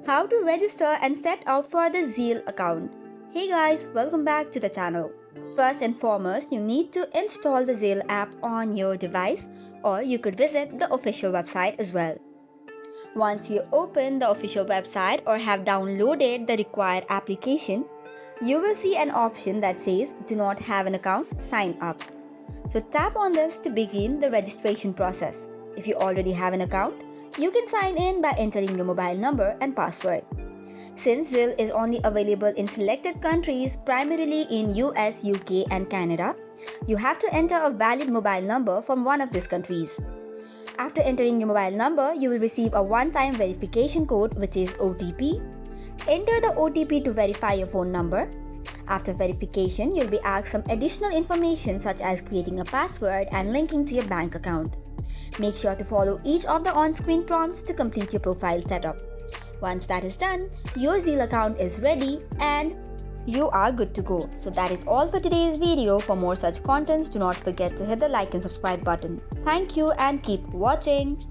How to register and set up for the Zelle account. Hey guys, welcome back to the channel. First and foremost, you need to install the Zelle app on your device, or you could visit the official website as well. Once you open the official website or have downloaded the required application, you will see an option that says do not have an account, sign up. So tap on this to begin the registration process. If you already have an account, you can sign in by entering your mobile number and password. Since Zelle is only available in selected countries, primarily in US, UK and Canada, you have to enter a valid mobile number from one of these countries. After entering your mobile number, you will receive a one-time verification code, which is OTP. Enter the OTP to verify your phone number. After verification, you'll be asked some additional information such as creating a password and linking to your bank account. Make sure to follow each of the on-screen prompts to complete your profile setup. Once that is done, your Zelle account is ready and you are good to go. So that is all for today's video. For more such contents, do not forget to hit the like and subscribe button. Thank you and keep watching.